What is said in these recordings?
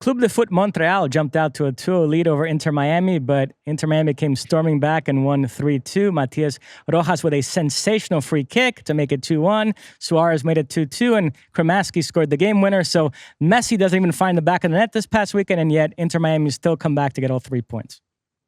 Club de Foot Montreal jumped out to a 2-0 lead over Inter Miami, but Inter Miami came storming back and won 3-2. Matias Rojas with a sensational free kick to make it 2-1. Suarez made it 2-2, and Kremaski scored the game winner. So Messi doesn't even find the back of the net this past weekend, and yet Inter Miami still come back to get all 3 points.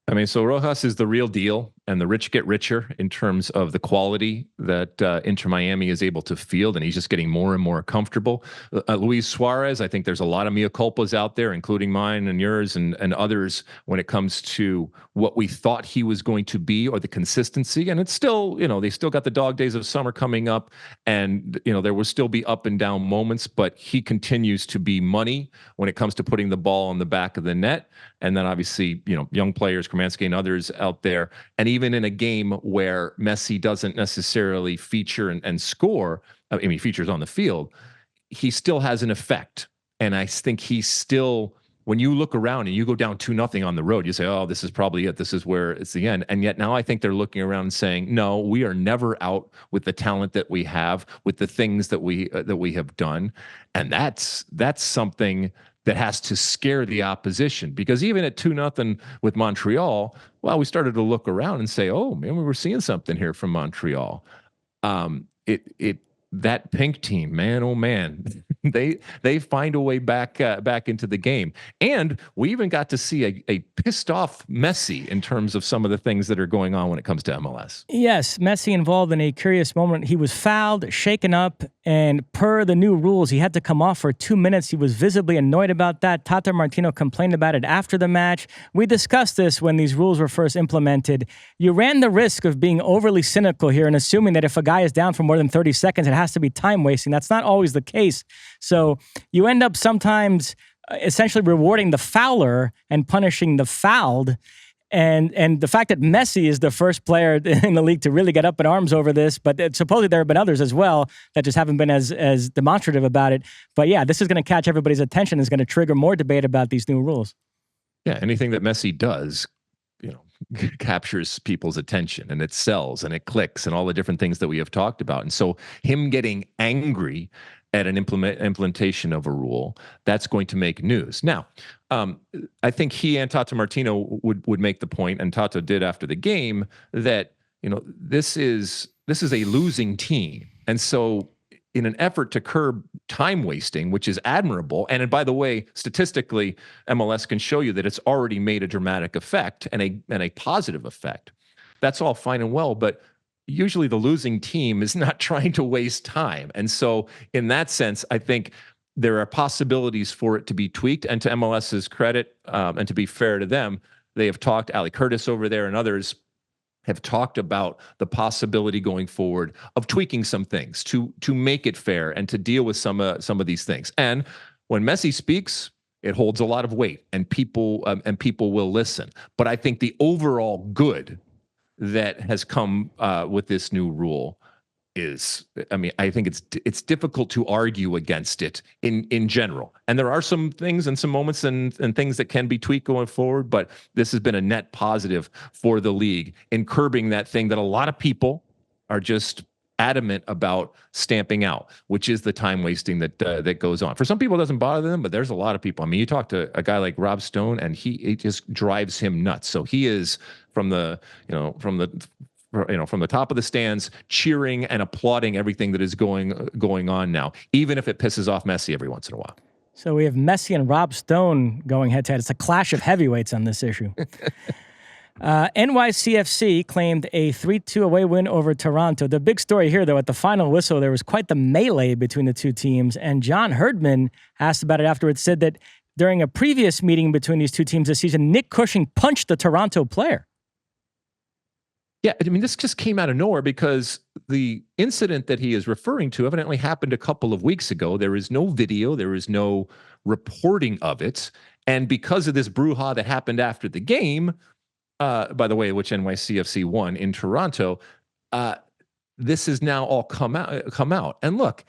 I mean, so Rojas is the real deal, and the rich get richer in terms of the quality that Inter Miami is able to field, and he's just getting more and more comfortable. Luis Suarez, I think there's a lot of mea culpas out there, including mine and yours and others, when it comes to what we thought he was going to be or the consistency. And it's still, they still got the dog days of summer coming up, and, there will still be up and down moments, but he continues to be money when it comes to putting the ball on the back of the net. And then obviously, young players, Kremaski and others out there. And even in a game where Messi doesn't necessarily feature and score, I mean, he features on the field, he still has an effect. And I think he's still, when you look around and you go down 2-0 on the road, you say, oh, this is probably it. This is where it's the end. And yet now I think they're looking around and saying, no, we are never out with the talent that we have, with the things that we have done. And that's something that has to scare the opposition, because even at 2-0 with Montreal, well, we started to look around and say, oh man, we were seeing something here from Montreal. That pink team, man, oh man, they find a way back into the game. And we even got to see a pissed off Messi in terms of some of the things that are going on when it comes to MLS. Yes, Messi involved in a curious moment. He was fouled, shaken up, and per the new rules, he had to come off for 2 minutes. He was visibly annoyed about that. Tata Martino complained about it after the match. We discussed this when these rules were first implemented. You ran the risk of being overly cynical here and assuming that if a guy is down for more than 30 seconds, it has to be time wasting. That's not always the case. So you end up sometimes essentially rewarding the fouler and punishing the fouled. And the fact that Messi is the first player in the league to really get up in arms over this, but supposedly there have been others as well that just haven't been as demonstrative about it. But yeah, this is going to catch everybody's attention. Is going to trigger more debate about these new rules. Yeah, anything that Messi does, captures people's attention, and it sells and it clicks and all the different things that we have talked about. And so him getting angry at an implementation of a rule, that's going to make news. Now, I think he and Tata Martino would make the point, and Tata did after the game, that this is a losing team, and so in an effort to curb time wasting, which is admirable, and by the way, statistically, MLS can show you that it's already made a dramatic effect and a positive effect. That's all fine and well, but usually the losing team is not trying to waste time. And so in that sense, I think there are possibilities for it to be tweaked. And to MLS's credit, and to be fair to them, they have talked, Ali Curtis over there and others have talked about the possibility going forward of tweaking some things to make it fair and to deal with some of these things. And when Messi speaks, it holds a lot of weight, and people will listen. But I think the overall good that has come with this new rule is, I think it's difficult to argue against it in general. And there are some things and some moments and things that can be tweaked going forward, but this has been a net positive for the league in curbing that thing that a lot of people are just adamant about stamping out, which is the time wasting that goes on. For some people, it doesn't bother them, but there's a lot of people. You talk to a guy like Rob Stone, and it just drives him nuts. So he is from the top of the stands, cheering and applauding everything that is going on now, even if it pisses off Messi every once in a while. So we have Messi and Rob Stone going head-to-head. It's a clash of heavyweights on this issue. NYCFC claimed a 3-2 away win over Toronto. The big story here, though, at the final whistle, there was quite the melee between the two teams, and John Herdman asked about it afterwards, said that during a previous meeting between these two teams this season, Nick Cushing punched the Toronto player. Yeah, this just came out of nowhere because the incident that he is referring to evidently happened a couple of weeks ago. There is no video. There is no reporting of it. And because of this brouhaha that happened after the game, by the way, which NYCFC won in Toronto, this has now all come out. And look,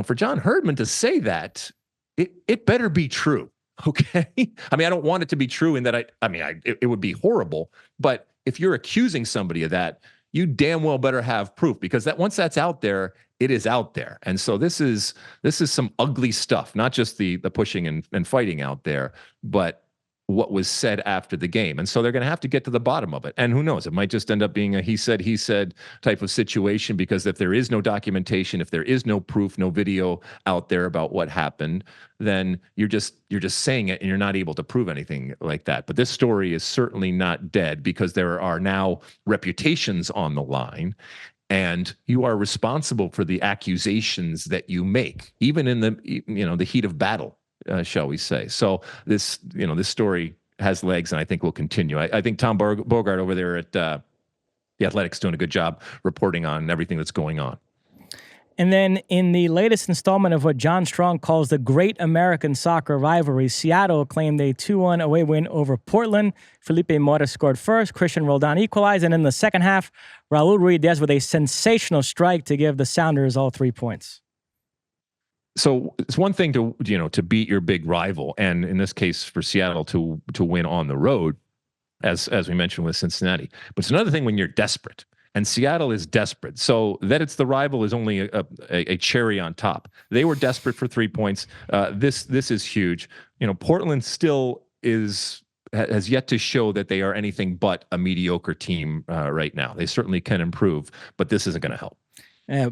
for John Herdman to say that, it better be true. Okay. I don't want it to be true in that it would be horrible, but if you're accusing somebody of that, you damn well better have proof, because once that's out there, it is out there. And so this is some ugly stuff, not just the pushing and fighting out there, but what was said after the game. And so they're going to have to get to the bottom of it. And who knows, it might just end up being a he said type of situation, because if there is no documentation, if there is no proof, no video out there about what happened, then you're just saying it and you're not able to prove anything like that. But this story is certainly not dead, because there are now reputations on the line, and you are responsible for the accusations that you make, even in the heat of battle. Shall we say. So this story has legs, and I think will continue. I think Tom Bogart over there at The Athletic's doing a good job reporting on everything that's going on. And then in the latest installment of what John Strong calls the Great American Soccer Rivalry, Seattle claimed a 2-1 away win over Portland. Felipe Mora scored first, Christian Roldan equalized, and in the second half, Raul Ruiz with a sensational strike to give the Sounders all 3 points. So it's one thing to beat your big rival, and in this case for Seattle to win on the road, as we mentioned with Cincinnati. But it's another thing when you're desperate, and Seattle is desperate. So that it's the rival is only a cherry on top. They were desperate for 3 points. This is huge. Portland still has yet to show that they are anything but a mediocre team right now. They certainly can improve, but this isn't going to help.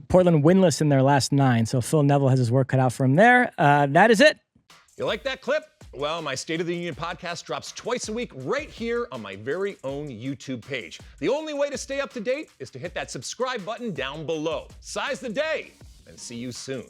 Portland winless in their last 9, so Phil Neville has his work cut out for him there. That is it. You like that clip? Well, my State of the Union podcast drops twice a week right here on my very own YouTube page. The only way to stay up to date is to hit that subscribe button down below. Size the day, and see you soon.